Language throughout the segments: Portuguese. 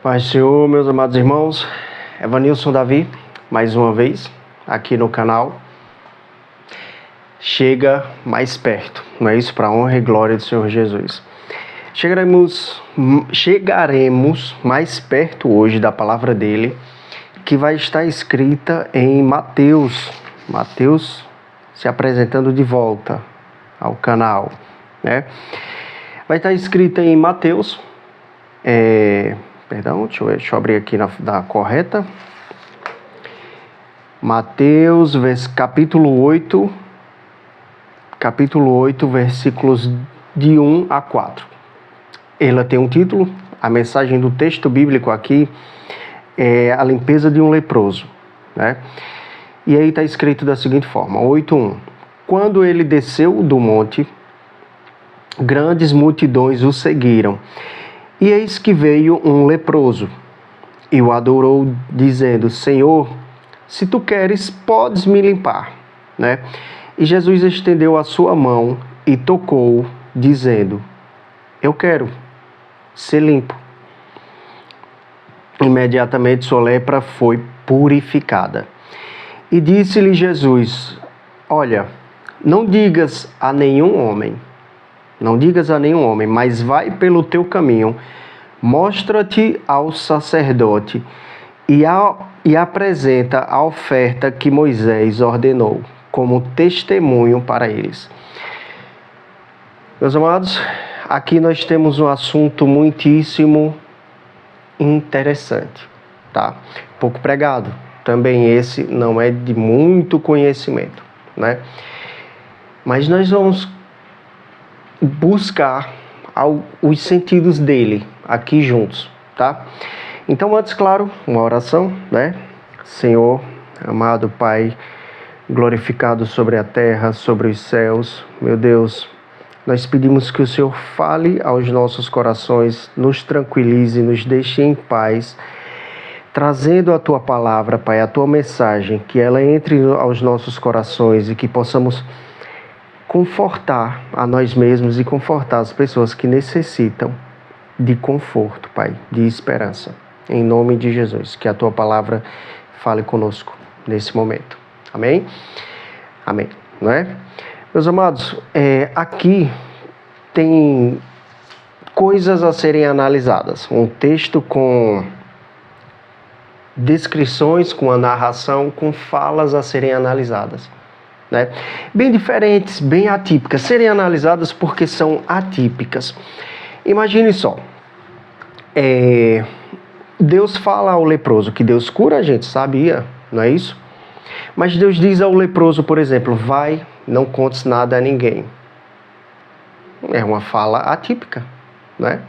Paz do Senhor, meus amados irmãos, Evanilson Davi, mais uma vez, aqui no canal. Chega mais perto, não é isso? Para a honra e glória do Senhor Jesus. Chegaremos mais perto hoje da palavra dele, que vai estar escrita em Mateus. Mateus se apresentando de volta ao canal, né? Vai estar escrita em Mateus, deixa eu abrir aqui na correta. Mateus, capítulo 8, versículos de 1 a 4. Ela tem um título, a mensagem do texto bíblico aqui é a limpeza de um leproso, né? E aí está escrito da seguinte forma, 8:1. Quando ele desceu do monte, grandes multidões o seguiram. E eis que veio um leproso e o adorou, dizendo: Senhor, se tu queres, podes me limpar, né? E Jesus estendeu a sua mão e tocou, dizendo: eu quero ser limpo. Imediatamente sua lepra foi purificada. E disse-lhe Jesus: olha, não digas a nenhum homem, mas vai pelo teu caminho, mostra-te ao sacerdote e apresenta a oferta que Moisés ordenou, como testemunho para eles. Meus amados, aqui nós temos um assunto muitíssimo interessante, tá? Pouco pregado. Também esse não é de muito conhecimento, né? Mas nós vamos buscar os sentidos dele aqui juntos, tá? Então, antes, claro, uma oração, né? Senhor, amado Pai, glorificado sobre a terra, sobre os céus, meu Deus, nós pedimos que o Senhor fale aos nossos corações, nos tranquilize, nos deixe em paz, trazendo a Tua palavra, Pai, a Tua mensagem, que ela entre aos nossos corações e que possamos confortar a nós mesmos e confortar as pessoas que necessitam de conforto, Pai, de esperança. Em nome de Jesus, que a Tua palavra fale conosco nesse momento. Amém? Amém. Não é? Meus amados, aqui tem coisas a serem analisadas. Um texto com descrições, com a narração, com falas a serem analisadas, né? Bem diferentes, bem atípicas. Serem analisadas porque são atípicas. Imagine só. Deus fala ao leproso que Deus cura, a gente sabia, não é isso? Mas Deus diz ao leproso, por exemplo, vai, não contes nada a ninguém. É uma fala atípica, né?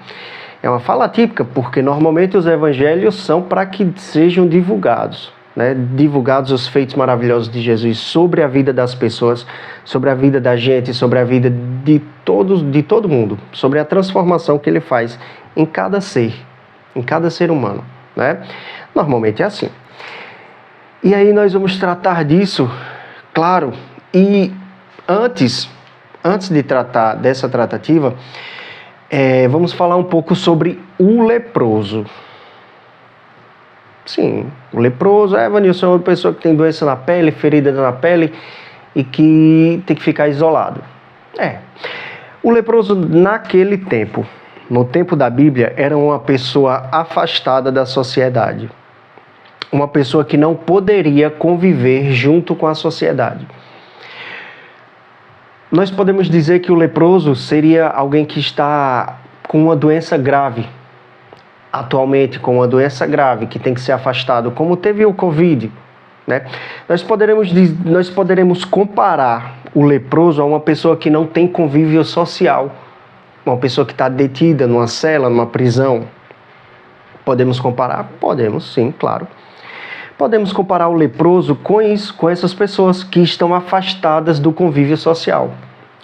É uma fala atípica porque normalmente os evangelhos são para que sejam divulgados, né? Divulgados os feitos maravilhosos de Jesus sobre a vida das pessoas, sobre a vida da gente, sobre a vida de todo mundo, sobre a transformação que ele faz em cada ser humano, né? Normalmente é assim. E aí nós vamos tratar disso, claro, e antes de tratar dessa tratativa, vamos falar um pouco sobre o leproso. Sim, o leproso, Evanilson, é uma pessoa que tem doença na pele, ferida na pele e que tem que ficar isolado. O leproso naquele tempo, no tempo da Bíblia, era uma pessoa afastada da sociedade. Uma pessoa que não poderia conviver junto com a sociedade. Nós podemos dizer que o leproso seria alguém que está com uma doença grave, atualmente com uma doença grave, que tem que ser afastado, como teve o Covid, né? Nós poderemos comparar o leproso a uma pessoa que não tem convívio social, uma pessoa que está detida numa cela, numa prisão. Podemos comparar? Podemos, sim, claro. Podemos comparar o leproso com essas pessoas que estão afastadas do convívio social.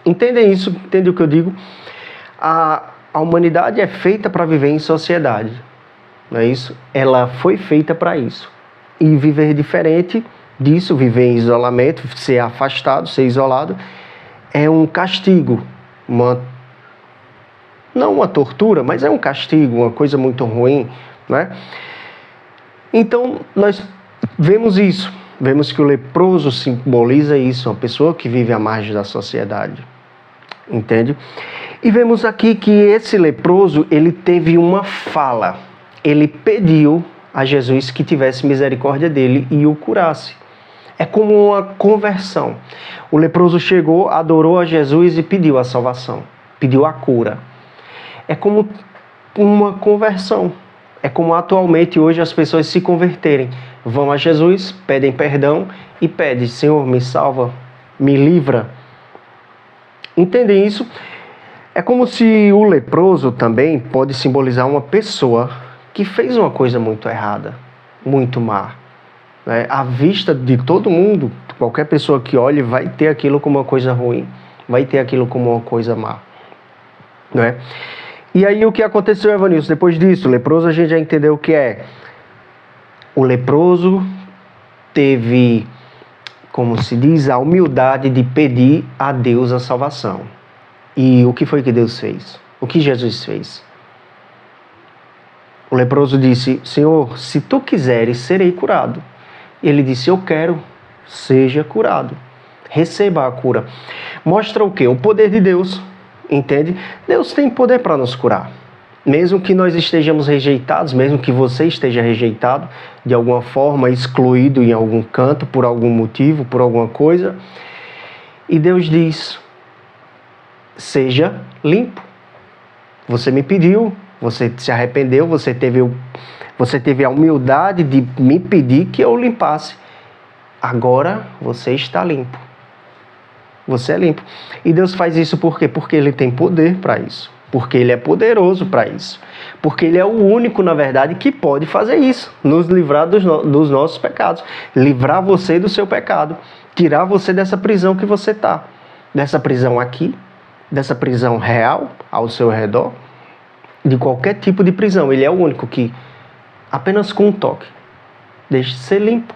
Entendem isso? Entendem o que eu digo? A humanidade é feita para viver em sociedade, não é isso? Ela foi feita para isso. E viver diferente disso, viver em isolamento, ser afastado, ser isolado, é um castigo, não uma tortura, mas é um castigo, uma coisa muito ruim, né? Então, nós vemos isso. Vemos que o leproso simboliza isso, uma pessoa que vive à margem da sociedade. Entende? E vemos aqui que esse leproso, ele teve uma fala. Ele pediu a Jesus que tivesse misericórdia dele e o curasse. É como uma conversão. O leproso chegou, adorou a Jesus e pediu a salvação. Pediu a cura. É como uma conversão. É como atualmente hoje as pessoas se converterem. Vão a Jesus, pedem perdão e pedem: Senhor, me salva, me livra. Entendem isso? É como se o leproso também pode simbolizar uma pessoa que fez uma coisa muito errada, muito má. Né? À vista de todo mundo, qualquer pessoa que olhe vai ter aquilo como uma coisa ruim, vai ter aquilo como uma coisa má. Né? E aí o que aconteceu, Evanilson? Depois disso, o leproso a gente já entendeu o que é. O leproso teve, como se diz, a humildade de pedir a Deus a salvação. E o que foi que Deus fez? O que Jesus fez? O leproso disse: Senhor, se tu quiseres, serei curado. E ele disse: eu quero, seja curado. Receba a cura. Mostra o quê? O poder de Deus. Entende? Deus tem poder para nos curar. Mesmo que nós estejamos rejeitados, mesmo que você esteja rejeitado, de alguma forma, excluído em algum canto, por algum motivo, por alguma coisa, e Deus diz: seja limpo. Você me pediu, você se arrependeu, você teve a humildade de me pedir que eu limpasse. Agora você está limpo. Você é limpo. E Deus faz isso por quê? Porque Ele tem poder para isso. Porque Ele é poderoso para isso. Porque Ele é o único, na verdade, que pode fazer isso. Nos livrar dos nossos pecados. Livrar você do seu pecado. Tirar você dessa prisão que você está. Dessa prisão aqui. Dessa prisão real ao seu redor. De qualquer tipo de prisão. Ele é o único que, apenas com um toque, deixa de ser limpo.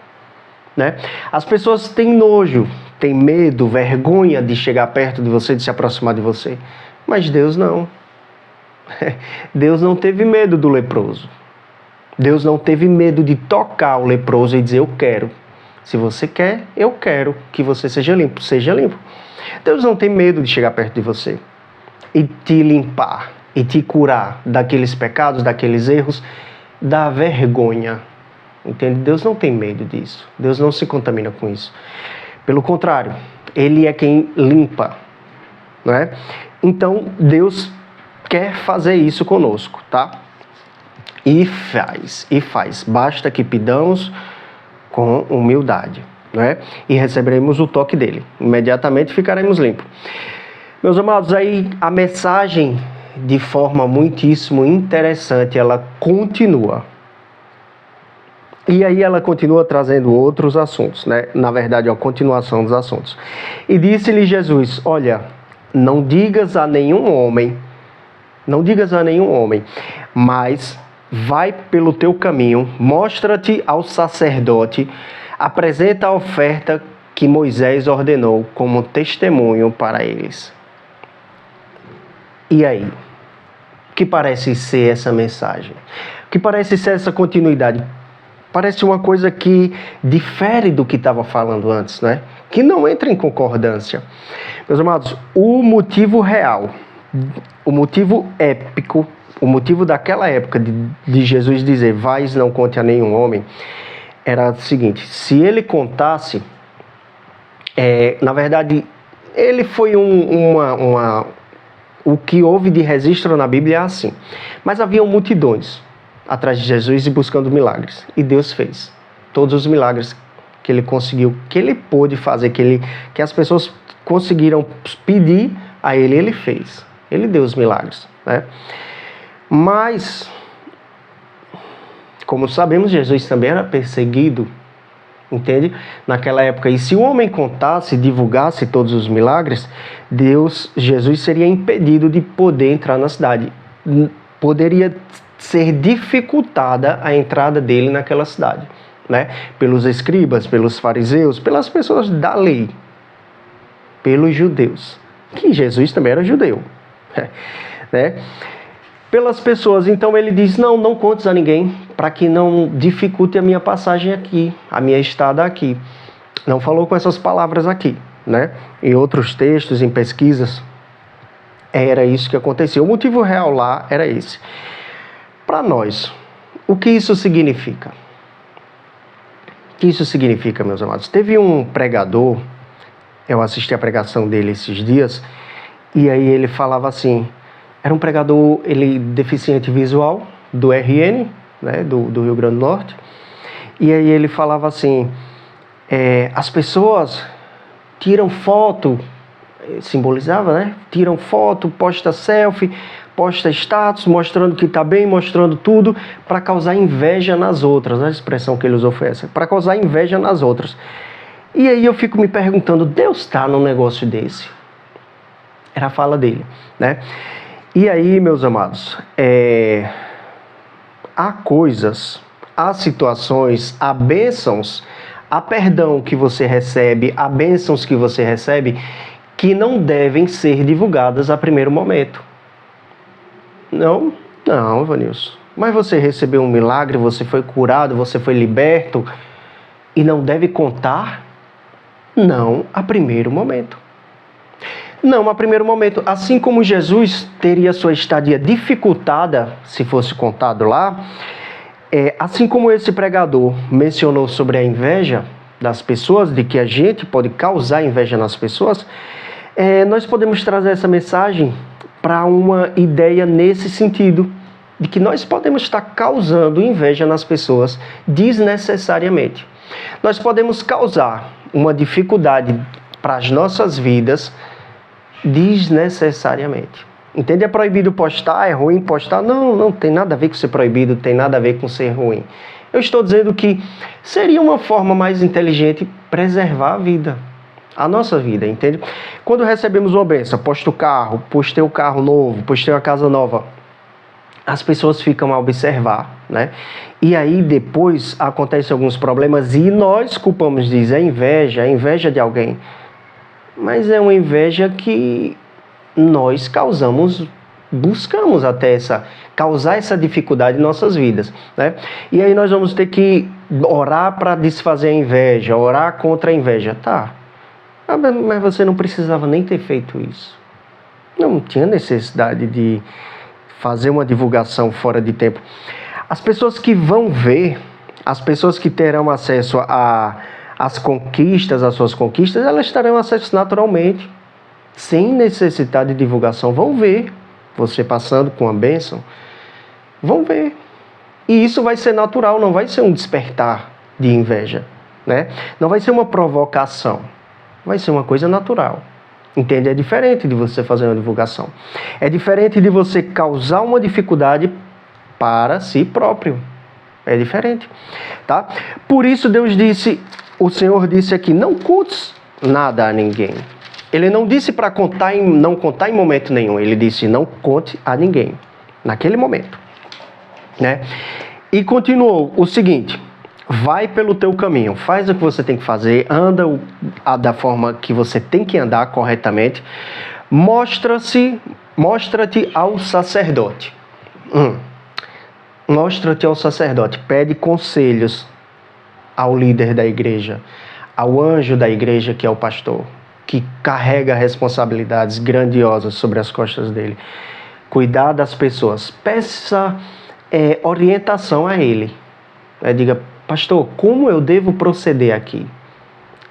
Né? As pessoas têm nojo, têm medo, vergonha de chegar perto de você, de se aproximar de você. Mas Deus não. Deus não teve medo do leproso. Deus não teve medo de tocar o leproso e dizer: eu quero. Se você quer, eu quero que você seja limpo. Seja limpo. Deus não tem medo de chegar perto de você e te limpar e te curar daqueles pecados, daqueles erros, da vergonha. Entende? Deus não tem medo disso. Deus não se contamina com isso. Pelo contrário, Ele é quem limpa. Não é? Então, Deus quer fazer isso conosco, tá? E faz. Basta que pidamos com humildade, não é? E receberemos o toque dele. Imediatamente ficaremos limpos. Meus amados, aí a mensagem, de forma muitíssimo interessante, ela continua. E aí ela continua trazendo outros assuntos, né? Na verdade, a continuação dos assuntos. E disse-lhe Jesus: olha, não digas a nenhum homem, mas vai pelo teu caminho, mostra-te ao sacerdote, apresenta a oferta que Moisés ordenou como testemunho para eles. E aí? O que parece ser essa mensagem? O que parece ser essa continuidade? Parece uma coisa que difere do que estava falando antes, né? Que não entra em concordância. Meus amados, o motivo real, o motivo épico, o motivo daquela época de Jesus dizer: vais, não conte a nenhum homem, era o seguinte: se ele contasse, na verdade, ele foi o que houve de registro na Bíblia é assim. Mas haviam multidões atrás de Jesus e buscando milagres. E Deus fez todos os milagres que Ele conseguiu, que Ele pôde fazer, que as pessoas conseguiram pedir a Ele, Ele fez. Ele deu os milagres, né? Mas, como sabemos, Jesus também era perseguido, entende? Naquela época. E se o homem contasse, divulgasse todos os milagres, Jesus seria impedido de poder entrar na cidade. Poderia ser dificultada a entrada dele naquela cidade, né? Pelos escribas, pelos fariseus, pelas pessoas da lei, pelos judeus, que Jesus também era judeu, né? Pelas pessoas. Então ele diz: não contes a ninguém, para que não dificulte a minha passagem aqui, a minha estada aqui. Não falou com essas palavras aqui, né? Em outros textos, em pesquisas, era isso que aconteceu. O motivo real lá era esse. Para nós, o que isso significa? O que isso significa, meus amados? Teve um pregador, eu assisti a pregação dele esses dias, e aí ele falava assim, era um pregador, ele deficiente visual, do RN, né, do Rio Grande do Norte, e aí ele falava assim, as pessoas tiram foto, simbolizava, né? Tiram foto, posta selfie, posta status, mostrando que está bem, mostrando tudo, para causar inveja nas outras. A expressão que ele usou foi essa, para causar inveja nas outras. E aí eu fico me perguntando, Deus está num negócio desse? Era a fala dele, né? E aí, meus amados, há coisas, há situações, há bênçãos, há perdão que você recebe, há bênçãos que você recebe, que não devem ser divulgadas a primeiro momento. Não, Evanilson. Mas você recebeu um milagre, você foi curado, você foi liberto e não deve contar? Não a primeiro momento. Não a primeiro momento. Assim como Jesus teria sua estadia dificultada, se fosse contado lá, assim como esse pregador mencionou sobre a inveja das pessoas, de que a gente pode causar inveja nas pessoas, nós podemos trazer essa mensagem para uma ideia nesse sentido, de que nós podemos estar causando inveja nas pessoas desnecessariamente. Nós podemos causar uma dificuldade para as nossas vidas desnecessariamente. Entende? É proibido postar, é ruim postar? Não tem nada a ver com ser proibido, tem nada a ver com ser ruim. Eu estou dizendo que seria uma forma mais inteligente preservar a vida. A nossa vida, entende? Quando recebemos uma bênção, posta o carro, postei o carro novo, postei a casa nova, as pessoas ficam a observar, né? E aí depois acontecem alguns problemas e nós culpamos disso, é inveja de alguém. Mas é uma inveja que nós buscamos até causar essa dificuldade em nossas vidas, né? E aí nós vamos ter que orar para desfazer a inveja, orar contra a inveja, tá? Mas você não precisava nem ter feito isso. Não tinha necessidade de fazer uma divulgação fora de tempo. As pessoas que vão ver, as pessoas que terão acesso às conquistas, às suas conquistas, elas terão acesso naturalmente, sem necessidade de divulgação. Vão ver você passando com a bênção. Vão ver. E isso vai ser natural, não vai ser um despertar de inveja, né? Não vai ser uma provocação. Vai ser uma coisa natural. Entende? É diferente de você fazer uma divulgação. É diferente de você causar uma dificuldade para si próprio. É diferente, tá? Por isso Deus disse, o Senhor disse aqui, não contes nada a ninguém. Ele não disse para não contar em momento nenhum. Ele disse, não conte a ninguém. Naquele momento, né? E continuou o seguinte, vai pelo teu caminho, faz o que você tem que fazer, anda da forma que você tem que andar corretamente, mostra-te ao sacerdote. Mostra-te ao sacerdote, pede conselhos ao líder da igreja, ao anjo da igreja que é o pastor, que carrega responsabilidades grandiosas sobre as costas dele. Cuidar das pessoas, peça orientação a ele. Diga, pastor, como eu devo proceder aqui?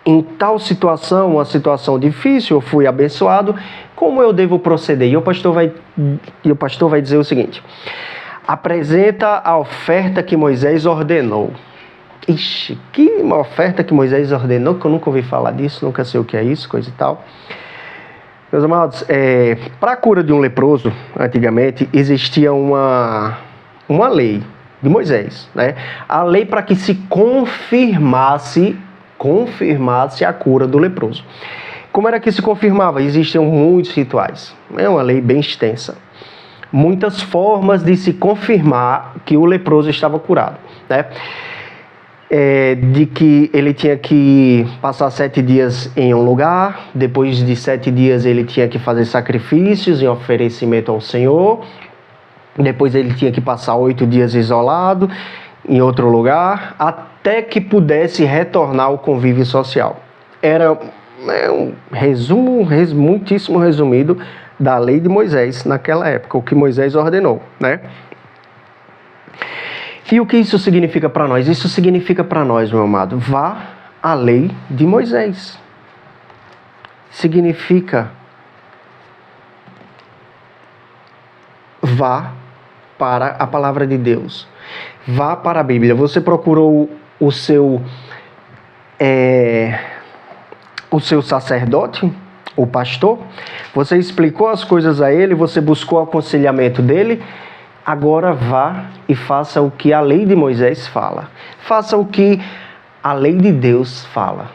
Em tal situação, uma situação difícil, eu fui abençoado, como eu devo proceder? E o pastor vai dizer o seguinte, apresenta a oferta que Moisés ordenou. Ixi, que oferta que Moisés ordenou, que eu nunca ouvi falar disso, nunca sei o que é isso, coisa e tal. Meus amados, para a cura de um leproso, antigamente, existia uma lei de Moisés, né? A lei para que se confirmasse a cura do leproso. Como era que se confirmava? Existiam muitos rituais, é uma lei bem extensa. Muitas formas de se confirmar que o leproso estava curado, né? De que ele tinha que passar 7 dias em um lugar, depois de 7 dias ele tinha que fazer sacrifícios em oferecimento ao Senhor, depois ele tinha que passar 8 dias isolado, em outro lugar, até que pudesse retornar ao convívio social. Era um resumo, muitíssimo resumido da lei de Moisés naquela época, o que Moisés ordenou, né? E o que isso significa para nós? Isso significa para nós, meu amado, vá à lei de Moisés. Significa vá para a palavra de Deus. Vá para a Bíblia. Você procurou o seu sacerdote, o pastor? Você explicou as coisas a ele, você buscou o aconselhamento dele? Agora vá e faça o que a lei de Moisés fala. Faça o que a lei de Deus fala.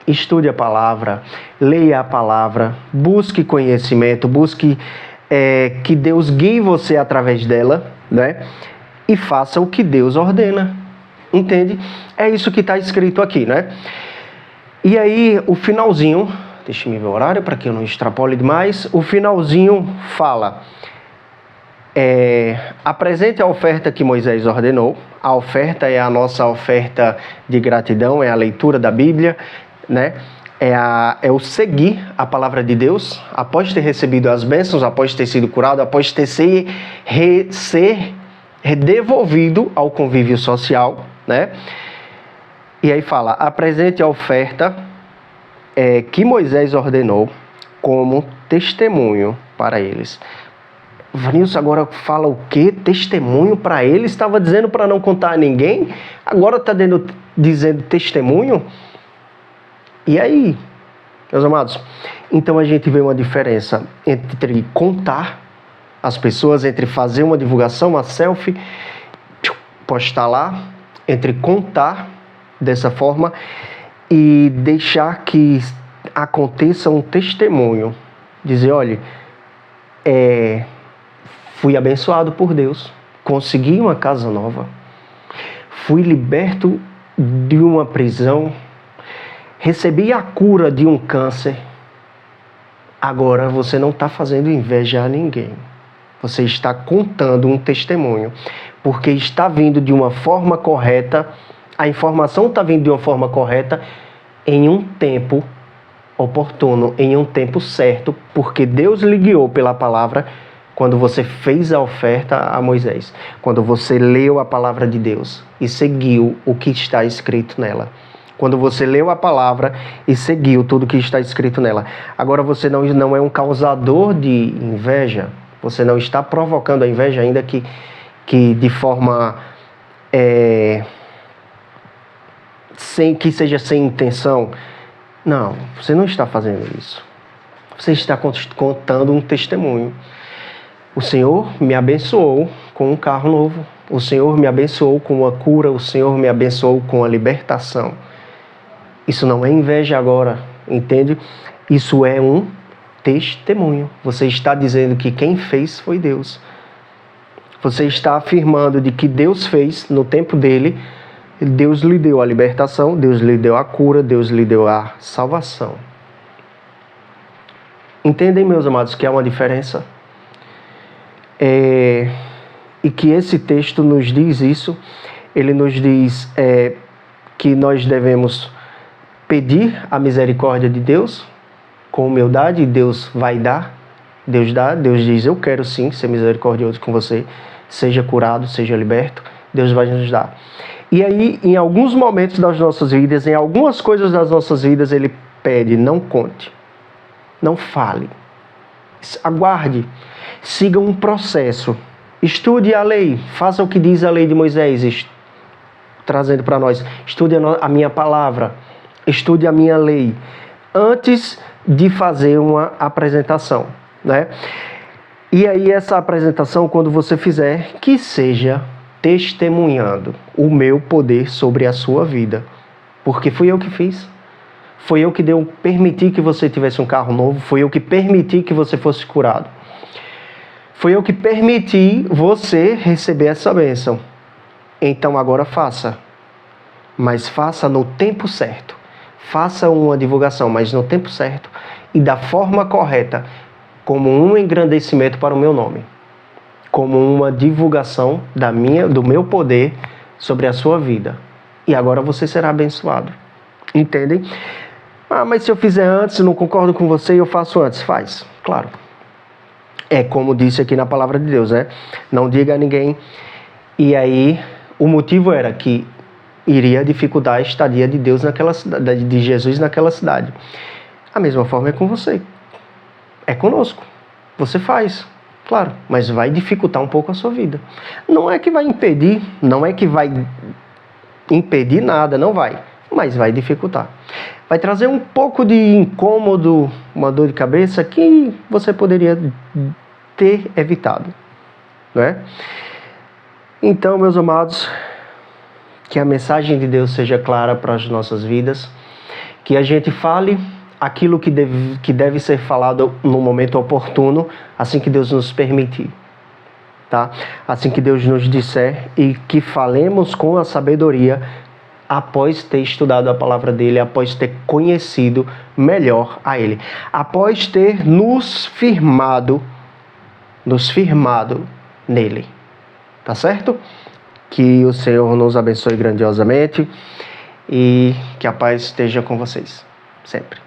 Estude a palavra, leia a palavra, busque conhecimento, busque que Deus guie você através dela, né? E faça o que Deus ordena. Entende? É isso que está escrito aqui, né? E aí, o finalzinho, deixa eu ver o horário para que eu não extrapole demais. O finalzinho fala: apresente a oferta que Moisés ordenou. A oferta é a nossa oferta de gratidão, é a leitura da Bíblia, né? É o seguir a palavra de Deus, após ter recebido as bênçãos, após ter sido curado, após ter ser devolvido ao convívio social, né? E aí fala: apresente a oferta que Moisés ordenou como testemunho para eles. Vanilson agora fala o quê? Testemunho para eles? Estava dizendo para não contar a ninguém, agora está dizendo testemunho? E aí, meus amados? Então a gente vê uma diferença entre contar as pessoas, entre fazer uma divulgação, uma selfie, postar lá, entre contar dessa forma e deixar que aconteça um testemunho. Dizer: olha, fui abençoado por Deus, consegui uma casa nova, fui liberto de uma prisão, recebi a cura de um câncer. Agora você não está fazendo inveja a ninguém. Você está contando um testemunho, porque está vindo de uma forma correta, a informação está vindo de uma forma correta, em um tempo oportuno, em um tempo certo, porque Deus lhe guiou pela palavra quando você fez a oferta a Moisés, quando você leu a palavra de Deus e seguiu o que está escrito nela. Quando você leu a palavra e seguiu tudo que está escrito nela. Agora você não é um causador de inveja, você não está provocando a inveja, ainda que de forma que seja sem intenção. Não, você não está fazendo isso. Você está contando um testemunho. O Senhor me abençoou com um carro novo. O Senhor me abençoou com uma cura. O Senhor me abençoou com a libertação. Isso não é inveja agora, entende? Isso é um testemunho. Você está dizendo que quem fez foi Deus. Você está afirmando de que Deus fez no tempo dele. Deus lhe deu a libertação, Deus lhe deu a cura, Deus lhe deu a salvação. Entendem, meus amados, que há uma diferença? E que esse texto nos diz isso. Ele nos diz que nós devemos pedir a misericórdia de Deus com humildade, e Deus vai dar. Deus dá, Deus diz: eu quero sim ser misericordioso com você, seja curado, seja liberto. Deus vai nos dar. E aí, em alguns momentos das nossas vidas, em algumas coisas das nossas vidas, Ele pede: não conte, não fale, aguarde, siga um processo, estude a lei, faça o que diz a lei de Moisés, trazendo para nós: estude a minha palavra, estude a minha lei, antes de fazer uma apresentação, né? E aí essa apresentação, quando você fizer, que seja testemunhando o meu poder sobre a sua vida, porque fui eu que fiz, foi eu que permiti que você tivesse um carro novo, foi eu que permiti que você fosse curado, foi eu que permiti você receber essa bênção. Então agora faça, mas faça no tempo certo, faça uma divulgação, mas no tempo certo e da forma correta, como um engrandecimento para o meu nome, como uma divulgação do meu poder sobre a sua vida. E agora você será abençoado. Entendem? Ah, mas se eu fizer antes, não concordo com você e eu faço antes. Faz, claro. É como disse aqui na palavra de Deus, né? Não diga a ninguém. E aí, o motivo era que iria dificultar a estadia de Deus naquela cidade, de Jesus naquela cidade. A mesma forma é com você. É conosco. Você faz, claro, mas vai dificultar um pouco a sua vida. Não é que vai impedir, não é que vai impedir nada, não vai, mas vai dificultar. Vai trazer um pouco de incômodo, uma dor de cabeça que você poderia ter evitado, né? Então, meus amados, que a mensagem de Deus seja clara para as nossas vidas, que a gente fale aquilo que deve ser falado no momento oportuno, assim que Deus nos permitir, tá? Assim que Deus nos disser, e que falemos com a sabedoria após ter estudado a palavra dele, após ter conhecido melhor a ele, após ter nos firmado nele, tá certo? Que o Senhor nos abençoe grandiosamente e que a paz esteja com vocês, sempre.